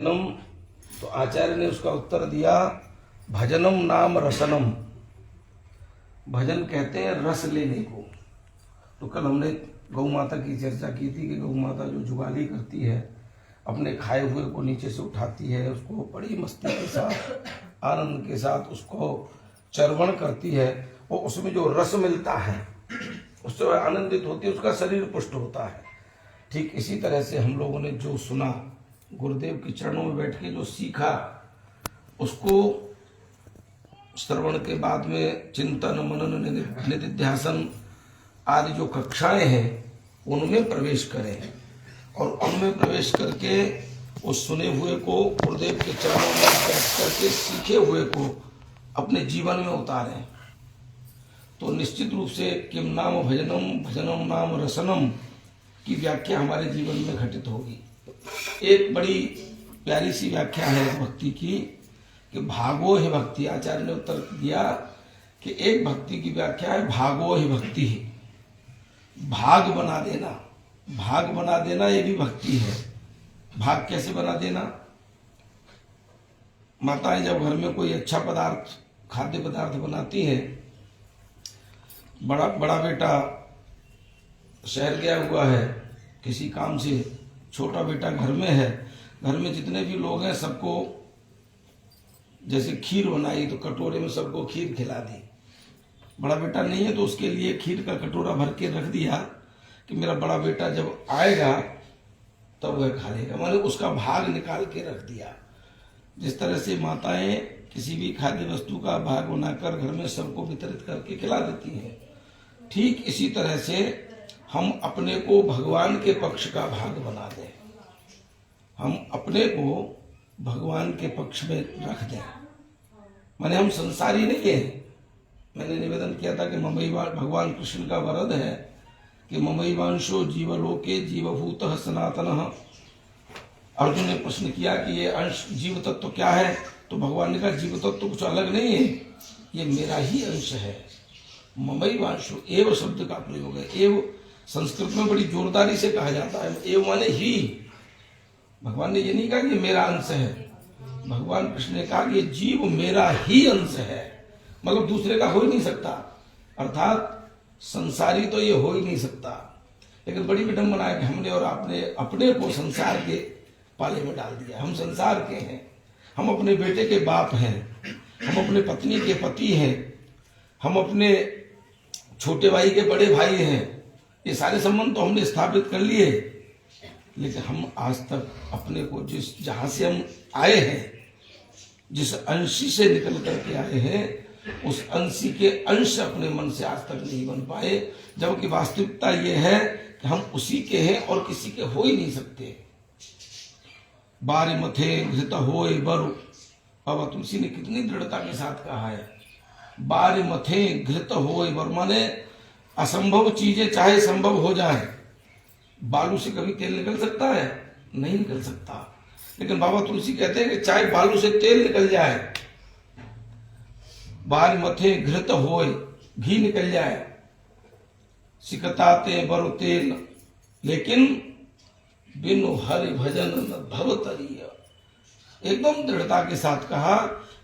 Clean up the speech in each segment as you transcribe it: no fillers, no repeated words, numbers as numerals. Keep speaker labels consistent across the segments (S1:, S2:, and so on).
S1: भजनम, तो आचार्य ने उसका उत्तर दिया भजनम नाम रसनम। भजन कहते हैं रस लेने को। तो कल हमने गौ माता की चर्चा की थी कि गौ माता जो जुगाली करती है, अपने खाए हुए को नीचे से उठाती है, उसको बड़ी मस्ती के साथ आनंद के साथ उसको चर्वण करती है, और उसमें जो रस मिलता है उससे वह आनंदित होती है, उसका शरीर पुष्ट होता है। ठीक इसी तरह से हम लोगों ने जो सुना, गुरुदेव के चरणों में बैठ के जो सीखा, उसको श्रवण के बाद में चिंतन मनन निधिध्यासन आदि जो कक्षाएं हैं उनमें प्रवेश करें, और उनमें प्रवेश करके उस सुने हुए को गुरुदेव के चरणों में बैठ करके सीखे हुए को अपने जीवन में उतारें। तो निश्चित रूप से किम नाम भजनम, भजनम नाम रसनम की व्याख्या हमारे जीवन में घटित होगी। एक बड़ी प्यारी सी व्याख्या है भक्ति की कि भागो ही भक्ति। आचार्य ने उत्तर दिया कि एक भक्ति की व्याख्या है भागो ही भक्ति। भाग बना देना, भाग बना देना ये भी भक्ति है। भाग कैसे बना देना? माताएं जब घर में कोई अच्छा पदार्थ, खाद्य पदार्थ बनाती हैं, बड़ा बेटा शहर गया हुआ है किसी काम से, छोटा बेटा घर में है, घर में जितने भी लोग हैं सबको जैसे खीर बनाई तो कटोरे में सबको खीर खिला दी। बड़ा बेटा नहीं है तो उसके लिए खीर का कटोरा भर के रख दिया कि मेरा बड़ा बेटा जब आएगा तब वह खा लेगा, माने उसका भाग निकाल के रख दिया। जिस तरह से माताएं किसी भी खाद्य वस्तु का भाग बनाकर घर में सबको वितरित करके खिला देती हैं, ठीक इसी तरह से हम अपने को भगवान के पक्ष का भाग बना दें, हम अपने को भगवान के पक्ष में रख दें। माने हम संसारी नहीं है। मैंने निवेदन किया था कि भगवान कृष्ण का वरद है कि ममैवांशो जीवलोके जीवभूतः सनातनः। अर्जुन ने प्रश्न किया कि ये अंश जीव तत्व क्या है, तो भगवान ने कहा जीव तत्व कुछ अलग नहीं है, ये मेरा ही अंश है। ममैवांशो, एव शब्द का प्रयोग है। एव संस्कृत में बड़ी जोरदारी से कहा जाता है, एव माने ही। भगवान ने ये नहीं कहा कि मेरा अंश है, भगवान कृष्ण ने कहा कि ये जीव मेरा ही अंश है, मतलब दूसरे का हो ही नहीं सकता, अर्थात संसारी तो ये हो ही नहीं सकता। लेकिन बड़ी विडंबना है कि हमने और आपने अपने को संसार के पाले में डाल दिया। हम संसार के हैं, हम अपने बेटे के बाप हैं, हम अपने पत्नी के पति हैं, हम अपने छोटे भाई के बड़े भाई हैं। ये सारे संबंध तो हमने स्थापित कर लिए, लेकिन हम आज तक अपने को जहां से हम आए हैं, जिस अंशी से निकल करके आए हैं, उस अंशी के अंश अपने मन से आज तक नहीं बन पाए। जबकि वास्तविकता ये है कि हम उसी के हैं और किसी के हो ही नहीं सकते। बारे मथे घृत होए बरु, बाबा तुलसी ने कितनी दृढ़ता के साथ कहा है, बारे मथे घृत होए बरु, माने असंभव चीजें चाहे संभव हो जाए। बालू से कभी तेल निकल सकता है? नहीं निकल सकता। लेकिन बाबा तुलसी कहते हैं कि चाहे बालू से तेल निकल जाए, बार मथे घृत होए, घी निकल जाए, सिकताते बरु तेल, लेकिन बिनु हरि भजन न भव तरिय। एकदम दृढ़ता के साथ कहा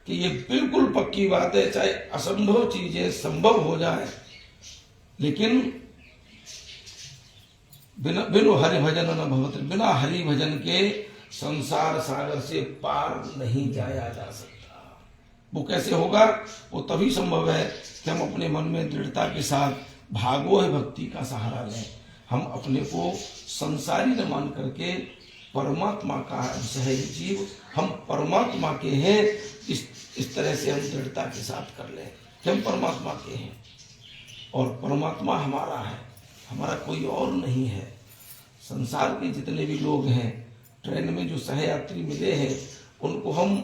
S1: कि ये बिल्कुल पक्की बात है, चाहे असंभव चीजें संभव हो जाए, लेकिन बिनु हरि भजन न भवत, बिना हरि भजन के संसार सागर से पार नहीं जाया जा सकता। वो कैसे होगा? वो तभी संभव है कि हम अपने मन में दृढ़ता के साथ भागो है भक्ति का सहारा लें। हम अपने को संसारी न मान करके परमात्मा का अंश है ये जीव, हम परमात्मा के हैं, इस तरह से हम दृढ़ता के साथ कर लें कि हम परमात्मा के हैं और परमात्मा हमारा है, हमारा कोई और नहीं है। संसार के जितने भी लोग हैं, ट्रेन में जो सहयात्री मिले हैं, उनको हम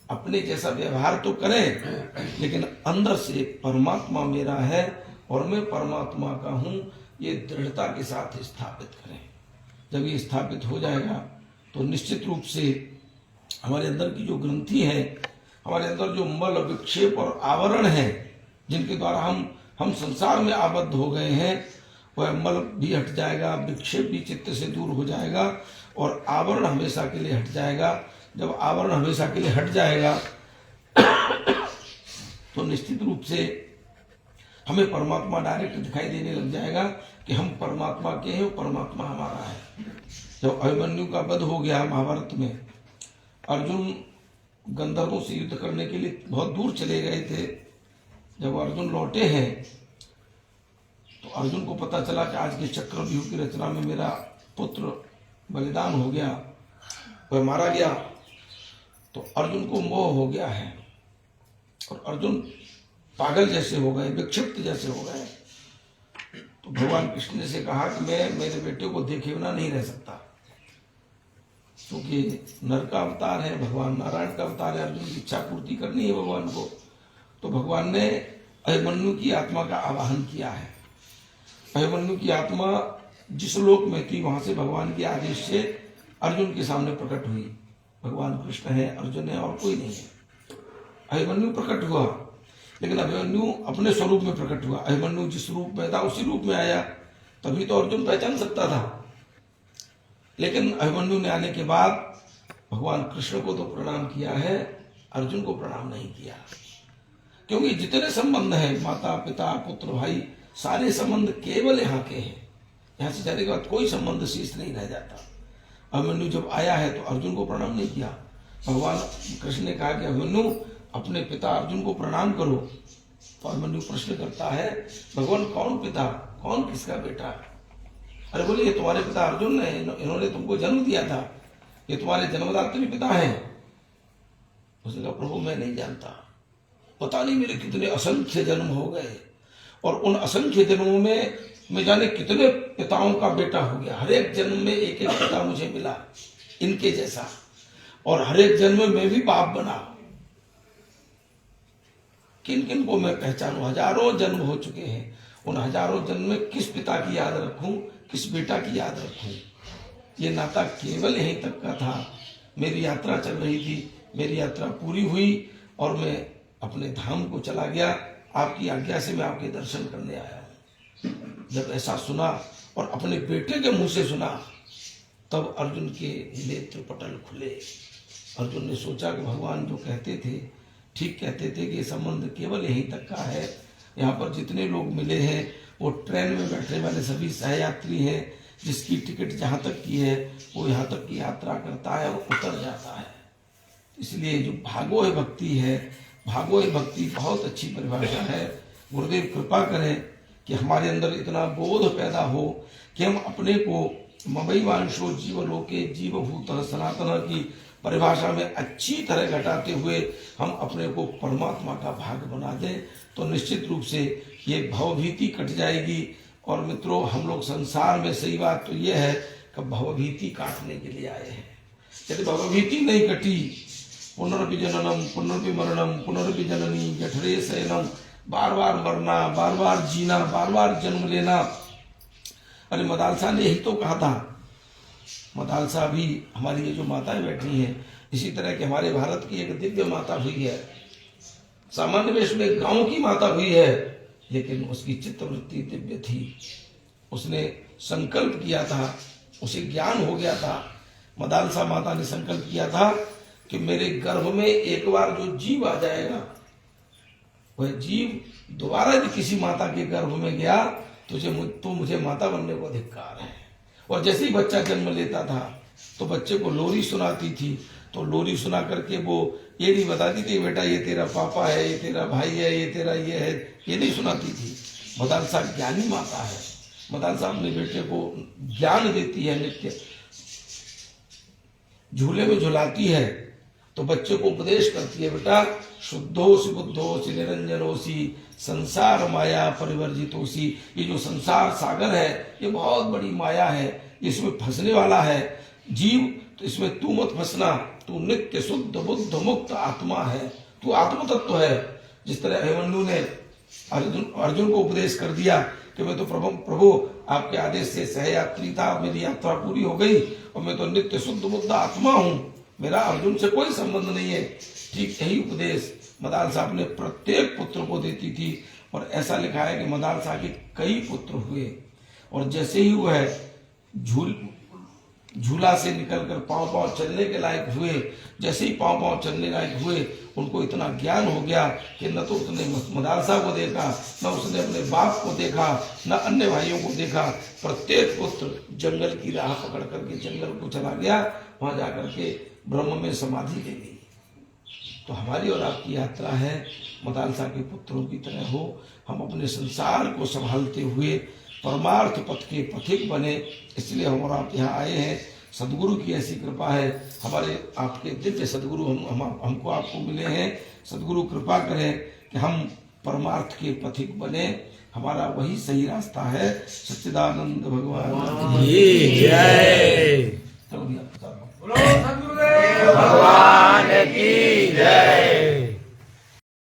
S1: अपने जैसा व्यवहार तो करें, लेकिन अंदर से परमात्मा मेरा है और मैं परमात्मा का हूं, ये दृढ़ता के साथ स्थापित करें। जब ये स्थापित हो जाएगा तो निश्चित रूप से हमारे अंदर की जो ग्रंथि है, हमारे अंदर जो मल विक्षेप और आवरण है, जिनके द्वारा हम संसार में आबद्ध हो गए हैं, वह मल भी हट जाएगा, विक्षेप भी चित्त से दूर हो जाएगा और आवरण हमेशा के लिए हट जाएगा। जब आवरण हमेशा के लिए हट जाएगा तो निश्चित रूप से हमें परमात्मा डायरेक्ट दिखाई देने लग जाएगा कि हम परमात्मा के हैं, परमात्मा हमारा है। जब अभिमन्यु का वध हो गया महाभारत में, अर्जुन गंधर्वों से युद्ध करने के लिए बहुत दूर चले गए थे। जब अर्जुन लौटे हैं तो अर्जुन को पता चला कि आज के चक्रव्यूह की रचना में मेरा पुत्र बलिदान हो गया, वह मारा गया। तो अर्जुन को मोह हो गया है और अर्जुन पागल जैसे हो गए, विक्षिप्त जैसे हो गए। तो भगवान कृष्ण ने से कहा कि मैं मेरे बेटे को देखे बिना नहीं रह सकता, क्योंकि नर का अवतार है, भगवान नारायण का अवतार है, अर्जुन की इच्छा पूर्ति करनी है भगवान को। तो भगवान ने अभिमन्यु की आत्मा का आवाहन किया है। अभिमन्यु की आत्मा जिस लोक में थी वहां से भगवान के आदेश से अर्जुन के सामने प्रकट हुई। भगवान कृष्ण है, अर्जुन है और कोई नहीं है। अभिमन्यु प्रकट हुआ, लेकिन अभिमन्यु अपने स्वरूप में प्रकट हुआ। अभिमन्यु जिस रूप में था उसी रूप में आया, तभी तो अर्जुन पहचान सकता था। लेकिन अभिमन्यु ने आने के बाद भगवान कृष्ण को तो प्रणाम किया है, अर्जुन को प्रणाम नहीं किया। क्योंकि जितने संबंध हैं, माता पिता पुत्र भाई, सारे संबंध केवल यहाँ के हैं। यहाँ से जाने के बाद कोई संबंध शेष नहीं रह जाता। अभिमन्यु जब आया है तो अर्जुन को प्रणाम नहीं किया। भगवान कृष्ण ने कहा कि अभिमन्यु अपने पिता अर्जुन को प्रणाम करो। तो अभिमन्यु प्रश्न करता है, भगवान कौन पिता, कौन किसका बेटा? अरे बोले ये तुम्हारे पिता अर्जुन ने, इन्होंने तुमको जन्म दिया था, ये तुम्हारे जन्मदात्री पिता हैं। उसने कहा प्रभु मैं नहीं जानता, पता नहीं मेरे कितने असंख्य जन्म हो गए और उन असंख्य जन्मों में मैं जाने कितने पिताओं का बेटा हो गया। हर एक जन्म में एक एक पिता मुझे मिला इनके जैसा, और हर एक जन्म में मैं भी बाप बना। किन किन को मैं पहचानूं? हजारों जन्म हो चुके हैं, उन हजारों जन्म में किस पिता की याद रखूं, किस बेटा की याद रखूं? ये नाता केवल यहीं तक का था। मेरी यात्रा चल रही थी, मेरी यात्रा पूरी हुई और मैं अपने धाम को चला गया। आपकी आज्ञा से मैं आपके दर्शन करने आया हूं। जब ऐसा सुना और अपने बेटे के मुंह से सुना, तब अर्जुन के नेत्र पटल खुले। अर्जुन ने सोचा कि भगवान जो कहते थे ठीक कहते थे कि ये संबंध केवल यहीं तक का है। यहाँ पर जितने लोग मिले हैं वो ट्रेन में बैठने वाले सभी सहयात्री हैं। जिसकी टिकट जहाँ तक की है वो यहाँ तक की यात्रा करता है और उतर जाता है। इसलिए जो भागोय भक्ति है, भागोय भक्ति बहुत अच्छी परिभाषा है। गुरुदेव कृपा करें कि हमारे अंदर इतना बोध पैदा हो कि हम अपने को ममैवांशो जीवलोके जीवभूतः सनातन की परिभाषा में अच्छी तरह घटाते हुए हम अपने को परमात्मा का भाग बना दें, तो निश्चित रूप से ये भवभीति कट जाएगी। और मित्रों, हम लोग संसार में सही बात तो ये है कि भवभीति काटने के लिए आए हैं। यदि भवभीति नहीं कटी, पुनर्पि जननम पुनर्पि मरणम पुनर्पि जननी जठरे शयनम, बार बार मरना, बार बार जीना, बार बार जन्म लेना। अरे मदालसा ने यही तो कहा था। मदालसा भी हमारी ये जो माताएं बैठी हैं, इसी तरह के हमारे भारत की एक दिव्य माता हुई है। सामान्य वेश में गांव की माता हुई है, लेकिन उसकी चित्तवृत्ति दिव्य थी। उसने संकल्प किया था, उसे ज्ञान हो गया था। मदालसा माता ने संकल्प किया था कि मेरे गर्भ में एक बार जो जीव आ जाएगा, वह जीव दोबारा यदि किसी माता के गर्भ में गया तो मुझे माता बनने को अधिकार है। और जैसे ही बच्चा जन्म लेता था तो बच्चे को लोरी सुनाती थी, तो लोरी सुना करके वो ये नहीं बताती थी बेटा ये तेरा पापा है, ये तेरा भाई है, ये तेरा ये है, ये नहीं सुनाती थी। मदालसा ज्ञानी माता है। मदालसा अपने बेटे को ज्ञान देती है, नित्य झूले में झुलाती है, तो बच्चे को उपदेश करती है, बेटा शुद्धोसी बुद्धोसी निरंजनोसी संसार माया परिवर्जितोसी। ये जो संसार सागर है ये बहुत बड़ी माया है, इसमें फंसने वाला है जीव, तो इसमें तू मत फंसना। तू नित्य शुद्ध बुद्ध मुक्त आत्मा है, तू आत्म तत्व है। जिस तरह अभिमन्यु ने अर्जुन को उपदेश कर दिया कि मैं तो प्रभु आपके आदेश से सहयात्री था, मेरी यात्रा पूरी हो गई और मैं तो नित्य शुद्ध बुद्ध आत्मा हूं, मेरा अर्जुन से कोई संबंध नहीं है। ठीक यही उपदेश मदालसा अपने प्रत्येक पुत्र को देती थी। और ऐसा लिखा है कि मदालसा के कई पुत्र हुए, और जैसे ही वह झूला से निकलकर पांव चलने के लायक हुए। जैसे ही पांव चलने लायक हुए, उनको इतना ज्ञान हो गया कि न तो उसने मदालसा को देखा, न उसने अपने बाप को देखा, न अन्य भाइयों को देखा। प्रत्येक पुत्र जंगल की राह पकड़ करके जंगल को चला गया, वहां जाकर के ब्रह्म में समाधि ले गई। तो हमारी और आपकी यात्रा है मदालसा के पुत्रों की तरह हो। हम अपने संसार को संभालते हुए परमार्थ पथ के पथिक बने, इसलिए हम और आप यहाँ आए हैं। सदगुरु की ऐसी कृपा है, हमारे आपके दिव्य सदगुरु हमको आपको मिले हैं। सदगुरु कृपा करें कि हम परमार्थ के पथिक बने, हमारा वही सही रास्ता है। सच्चिदानंद भगवान
S2: की जय।
S1: चलो भैया
S2: भगवान की जय।